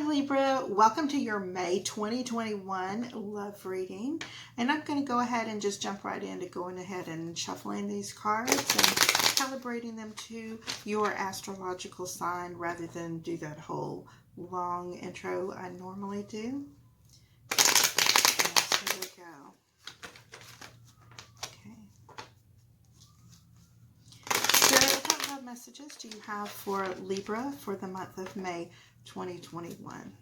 Hi Libra, welcome to your May 2021 love reading. And I'm going to go ahead and just jump right into going ahead and shuffling these cards and calibrating them to your astrological sign rather than do that whole long intro I normally do. And here we go. So what love messages do you have for Libra for the month of May 2021?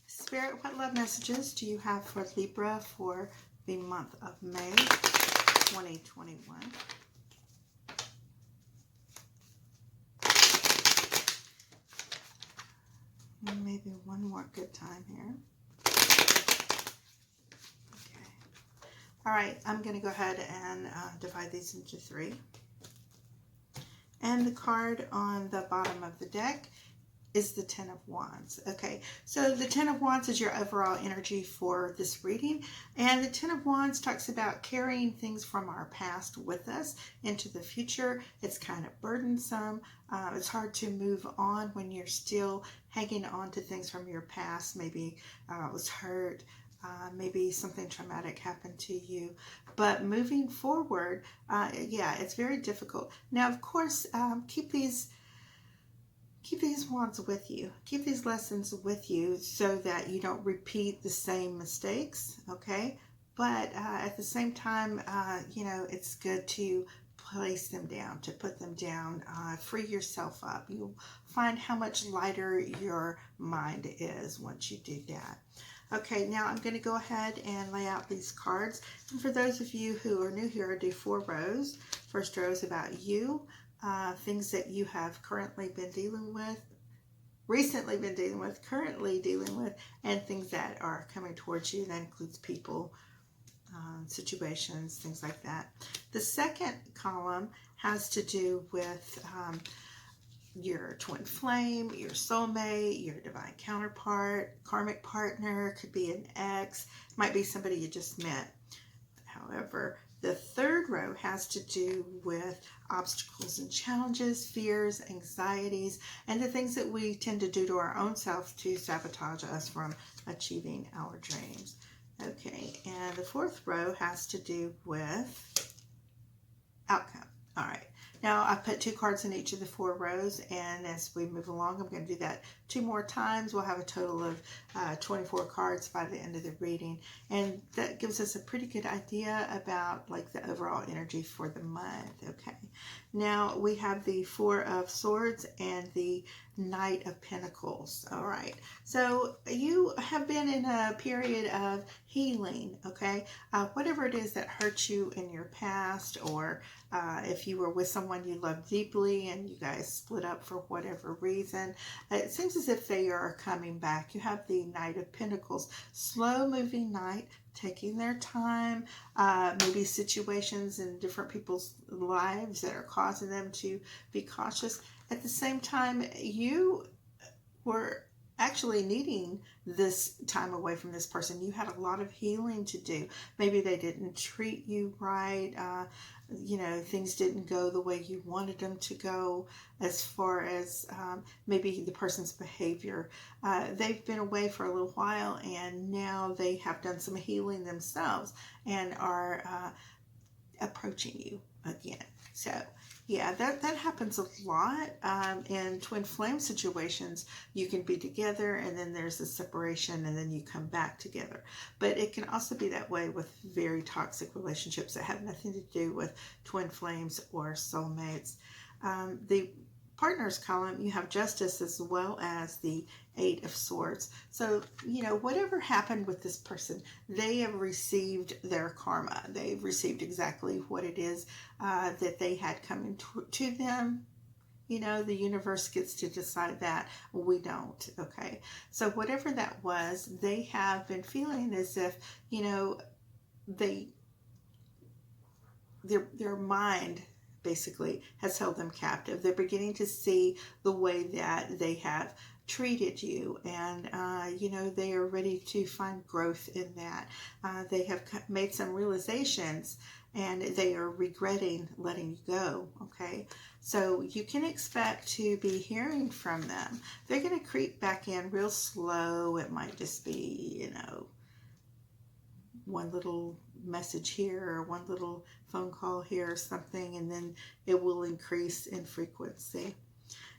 Spirit, what love messages do you have for Libra for the month of May 2021? And maybe one more good time here. Okay. All right, I'm going to go ahead and divide these into three. And the card on the bottom of the deck is the Ten of Wands. Okay, so the Ten of Wands is your overall energy for this reading. And the Ten of Wands talks about carrying things from our past with us into the future. It's kind of burdensome. It's hard to move on when you're still hanging on to things from your past. Maybe it was hurt. Maybe something traumatic happened to you. But moving forward, yeah, it's very difficult. Now, of course, keep these wands with you. Keep these lessons with you so that you don't repeat the same mistakes, okay? But at the same time, you know, it's good to place them down, to put them down, free yourself up. You'll find how much lighter your mind is once you do that. Okay, now I'm going to go ahead and lay out these cards. And for those of you who are new here, I do 4 rows. First row is about you. Things that you have currently been dealing with, recently been dealing with, currently dealing with, and things that are coming towards you. That includes people, situations, things like that. The second column has to do with your twin flame, your soulmate, your divine counterpart, karmic partner, could be an ex, might be somebody you just met. However, the third row has to do with obstacles and challenges, fears, anxieties, and the things that we tend to do to our own self to sabotage us from achieving our dreams. Okay, and the fourth row has to do with outcome. All right. Now, I've put 2 cards in each of the 4 rows, and as we move along, I'm going to do that 2 more times. We'll have a total of 24 cards by the end of the reading, and that gives us a pretty good idea about like the overall energy for the month. Okay. Now, we have the 4 of Swords and the Knight of Pentacles. All right. So you have been in a period of healing, okay? Whatever it is that hurt you in your past, or if you were with someone you loved deeply and you guys split up for whatever reason, it seems as if they are coming back. You have the Knight of Pentacles, slow-moving knight, taking their time, maybe situations in different people's lives that are causing them to be cautious. At the same time, you were actually needing this time away from this person. You had a lot of healing to do. Maybe they didn't treat you right. You know, things didn't go the way you wanted them to go as far as maybe the person's behavior. They've been away for a little while, and now they have done some healing themselves and are approaching you again. So yeah, that happens a lot in twin flame situations. You can be together and then there's a separation and then you come back together. But it can also be that way with very toxic relationships that have nothing to do with twin flames or soulmates. The partners column, you have Justice as well as the 8 of Swords. So, you know, whatever happened with this person, they have received their karma. They've received exactly what it is that they had coming to them. You know, the universe gets to decide that. We don't, okay? So whatever that was, they have been feeling as if, you know, their mind basically has held them captive. They're beginning to see the way that they have treated you, and you know, they are ready to find growth in that. They have made some realizations and they are regretting letting you go, okay? So you can expect to be hearing from them. They're going to creep back in real slow. It might just be, you know, one little message here or one little phone call here or something, and then it will increase in frequency.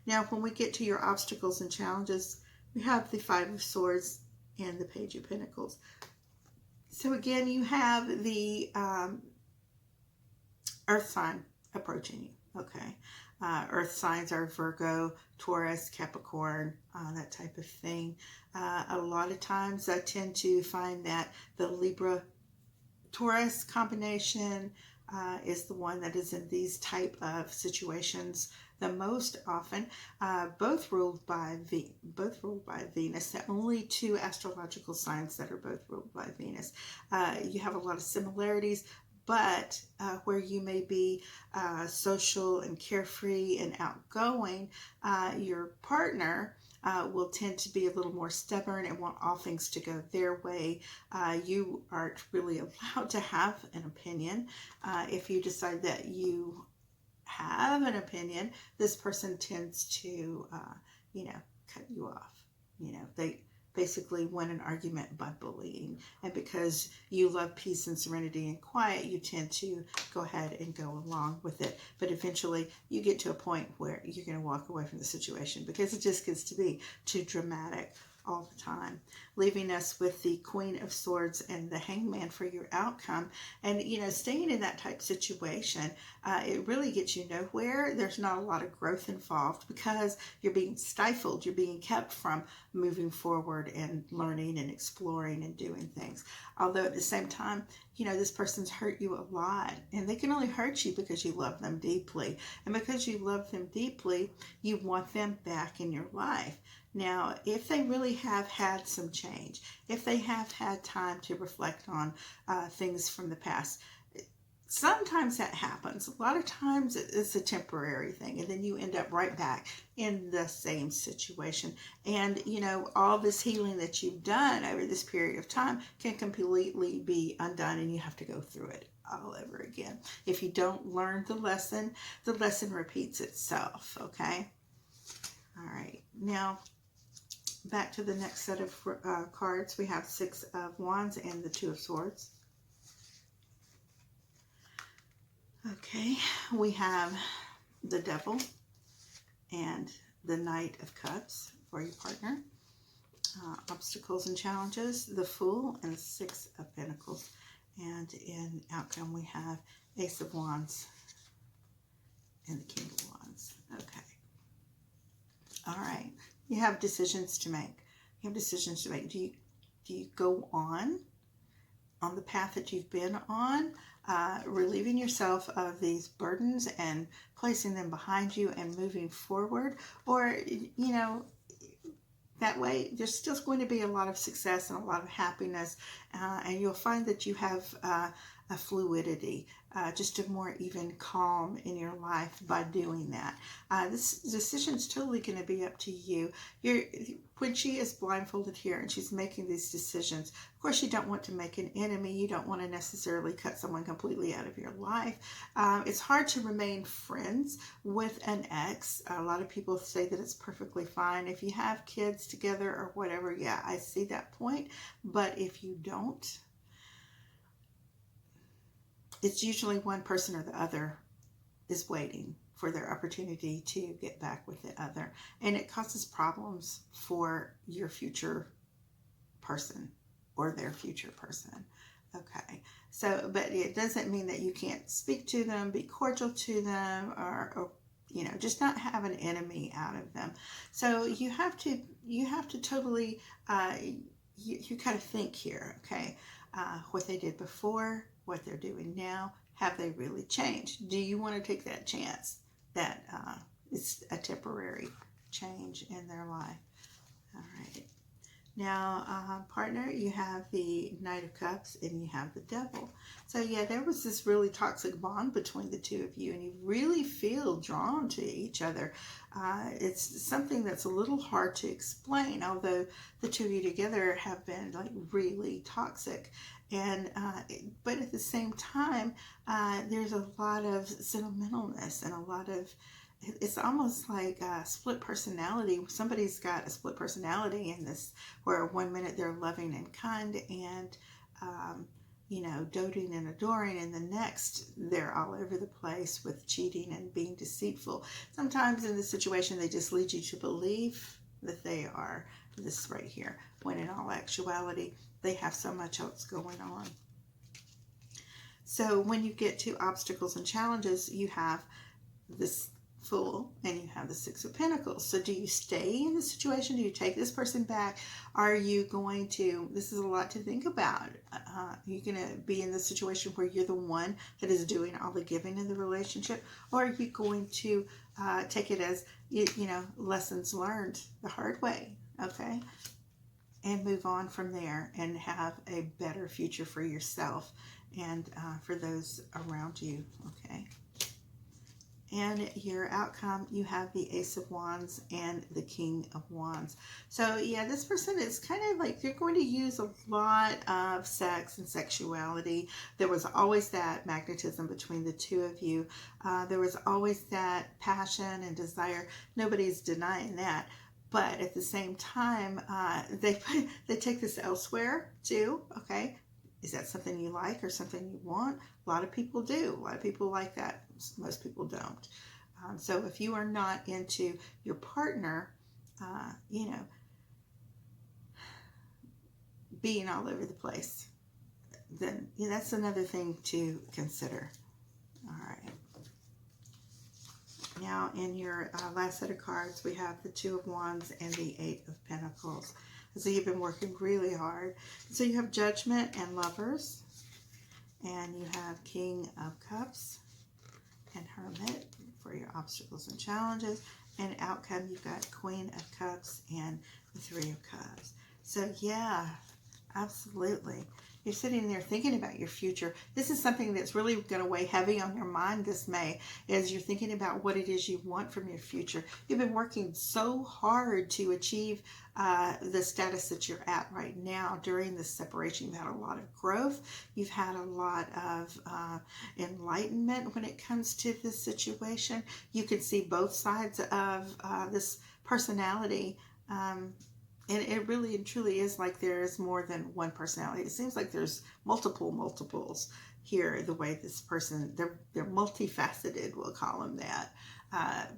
Now, when we get to your obstacles and challenges, we have the Five of Swords and the Page of Pentacles. So again, you have the earth sign approaching you, okay? Earth signs are Virgo, Taurus, Capricorn, that type of thing. A lot of times I tend to find that the Libra Taurus combination is the one that is in these type of situations the most often. Both ruled by Venus. The only two astrological signs that are both ruled by Venus. You have a lot of similarities, but where you may be social and carefree and outgoing, your partner will tend to be a little more stubborn and want all things to go their way. You aren't really allowed to have an opinion. If you decide that you have an opinion, this person tends to, you know, cut you off. You know, they basically win an argument by bullying. And because you love peace and serenity and quiet, you tend to go ahead and go along with it. But eventually you get to a point where you're going to walk away from the situation because it just gets to be too dramatic all the time, leaving us with the Queen of Swords and the Hangman for your outcome. And, you know, staying in that type situation, it really gets you nowhere. There's not a lot of growth involved because you're being stifled. You're being kept from moving forward and learning and exploring and doing things. Although at the same time, you know, this person's hurt you a lot, and they can only hurt you because you love them deeply. And because you love them deeply, you want them back in your life. Now, if they really have had some change, if they have had time to reflect on things from the past, sometimes that happens. A lot of times it's a temporary thing, and then you end up right back in the same situation. And, you know, all this healing that you've done over this period of time can completely be undone, and you have to go through it all over again. If you don't learn the lesson repeats itself, okay? All right. Now, back to the next set of cards. We have Six of Wands and the Two of Swords. Okay, we have the Devil and the Knight of Cups for your partner. Obstacles and challenges, the Fool and the Six of Pentacles. And in outcome, we have Ace of Wands and the King of Wands. Okay. All right. You have decisions to make. You have decisions to make. Do you go on the path that you've been on, relieving yourself of these burdens and placing them behind you and moving forward? Or, you know, that way there's still going to be a lot of success and a lot of happiness, and you'll find that you have a fluidity, just a more even calm in your life by doing that. This decision is totally going to be up to you. When she is blindfolded here and she's making these decisions, of course you don't want to make an enemy. You don't want to necessarily cut someone completely out of your life. It's hard to remain friends with an ex. A lot of people say that it's perfectly fine. If you have kids together or whatever, yeah, I see that point. But if you don't, it's usually one person or the other is waiting for their opportunity to get back with the other. And it causes problems for your future person or their future person. Okay. So, but it doesn't mean that you can't speak to them, be cordial to them, or you know, just not have an enemy out of them. So you have to totally, you got to think here, okay? What they did before, what they're doing now, have they really changed? Do you want to take that chance that it's a temporary change in their life? All right. Now, partner, you have the Knight of Cups and you have the Devil. So yeah, there was this really toxic bond between the two of you, and you really feel drawn to each other. It's something that's a little hard to explain, although the two of you together have been like really toxic. And but at the same time, there's a lot of sentimentalness and a lot of, it's almost like a split personality. Somebody's got a split personality in this, where one minute they're loving and kind and you know, doting and adoring, and the next they're all over the place with cheating and being deceitful. Sometimes in this situation they just lead you to believe that they are this right here, when in all actuality they have so much else going on. So when you get to obstacles and challenges, you have this Fool and you have the Six of Pentacles. So do you stay in the situation? Do you take this person back? Are you going to, this is a lot to think about. You're going to be in the situation where you're the one that is doing all the giving in the relationship, or are you going to take it as, you know, lessons learned the hard way, okay? And move on from there and have a better future for yourself and for those around you, okay? And your outcome, you have the Ace of Wands and the King of Wands. So yeah, this person is kind of like, you're going to use a lot of sex and sexuality. There was always that magnetism between the two of you. There was always that passion and desire. Nobody's denying that. But at the same time, they take this elsewhere too, okay? Is that something you like or something you want? A lot of people do. A lot of people like that. Most people don't. So if you are not into your partner, you know, being all over the place, then yeah, that's another thing to consider. All right. Now in your last set of cards, we have the Two of Wands and the Eight of Pentacles. So you've been working really hard. So you have Judgment and Lovers. And you have King of Cups and Hermit for your obstacles and challenges. And outcome, you've got Queen of Cups and the Three of Cups. So yeah, absolutely. You're sitting there thinking about your future. This is something that's really going to weigh heavy on your mind this May, as you're thinking about what it is you want from your future. You've been working so hard to achieve the status that you're at right now. During this separation, you've had a lot of growth. You've had a lot of enlightenment when it comes to this situation. You can see both sides of this personality. And it really and truly is like there's more than one personality. It seems like there's multiples here, the way this person, they're multifaceted, we'll call them that.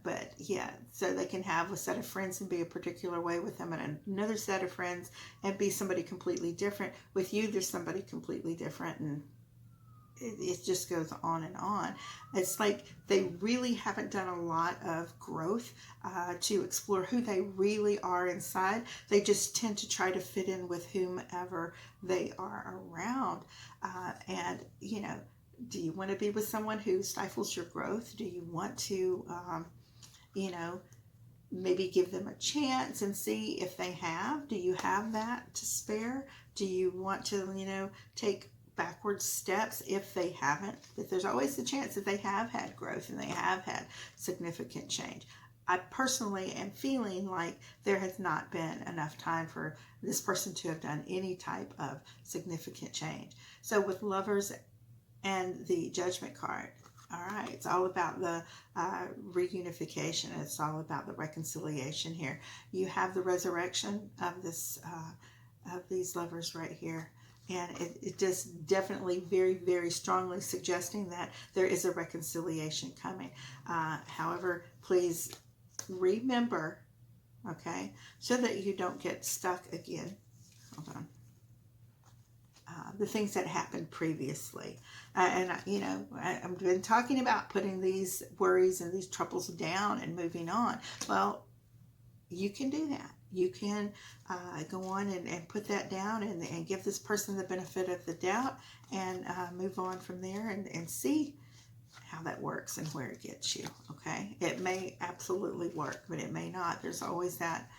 But yeah, so they can have a set of friends and be a particular way with them, and another set of friends and be somebody completely different. With you, there's somebody completely different, and it just goes on and on. It's like they really haven't done a lot of growth to explore who they really are inside. They just tend to try to fit in with whomever they are around. And, you know, do you want to be with someone who stifles your growth? Do you want to, you know, maybe give them a chance and see if they have? Do you have that to spare? Do you want to, you know, take backward steps if they haven't? But there's always the chance that they have had growth and they have had significant change. I personally am feeling like there has not been enough time for this person to have done any type of significant change. So with Lovers and the Judgment card, all right, it's all about the reunification. It's all about the reconciliation here. You have the resurrection of this of these lovers right here. And it just definitely very strongly suggesting that there is a reconciliation coming. However, please remember, okay, so that you don't get stuck again. Hold on. The things that happened previously. You know, I've been talking about putting these worries and these troubles down and moving on. Well, you can do that. You can go on and put that down and give this person the benefit of the doubt and move on from there and see how that works and where it gets you, okay? It may absolutely work, but it may not. There's always that,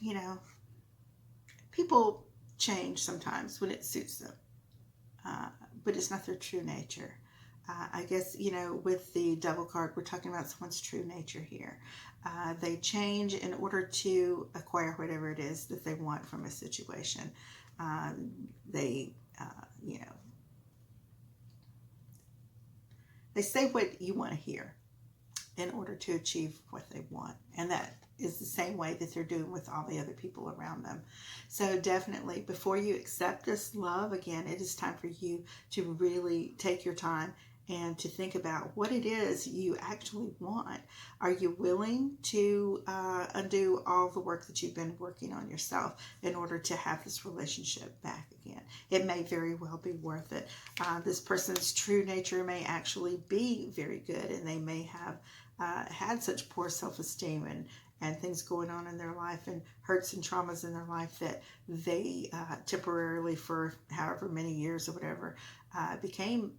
you know, people change sometimes when it suits them, but it's not their true nature. I guess, you know, with the Devil card, we're talking about someone's true nature here. They change in order to acquire whatever it is that they want from a situation. You know, they say what you want to hear in order to achieve what they want. And that is the same way that they're doing with all the other people around them. So definitely, before you accept this love, again, it is time for you to really take your time and to think about what it is you actually want. Are you willing to undo all the work that you've been working on yourself in order to have this relationship back again? It may very well be worth it. This person's true nature may actually be very good, and they may have had such poor self-esteem and things going on in their life and hurts and traumas in their life that they temporarily, for however many years or whatever, became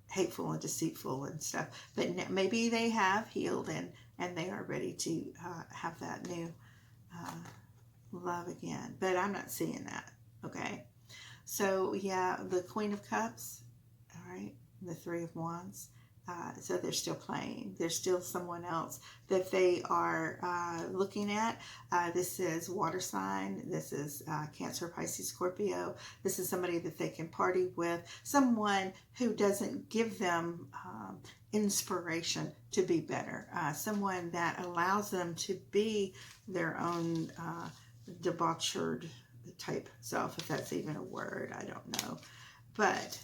hateful and deceitful and stuff. But maybe they have healed and they are ready to have that new love again. But I'm not seeing that. Okay. So yeah, the Queen of Cups. All right. The Three of Wands. So they're still playing. There's still someone else that they are looking at. This is water sign. This is Cancer, Pisces, Scorpio. This is somebody that they can party with. Someone who doesn't give them inspiration to be better. Someone that allows them to be their own debauchered type self, if that's even a word. I don't know. But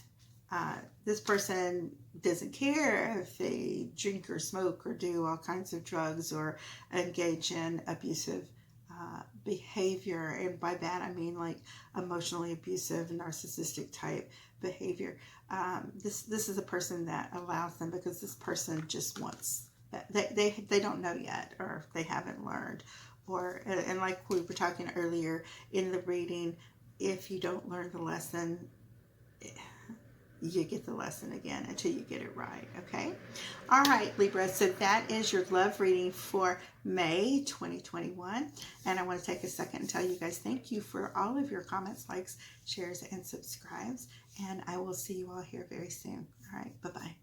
this person doesn't care if they drink or smoke or do all kinds of drugs or engage in abusive behavior. And by that, I mean like emotionally abusive, narcissistic type behavior. This is a person that allows them because this person just wants that. They don't know yet, or they haven't learned. And like we were talking earlier in the reading, if you don't learn the lesson, you get the lesson again until you get it right. Okay. All right, Libra. So that is your love reading for May 2021. And I want to take a second and tell you guys thank you for all of your comments, likes, shares, and subscribes. And I will see you all here very soon. All right. Bye-bye.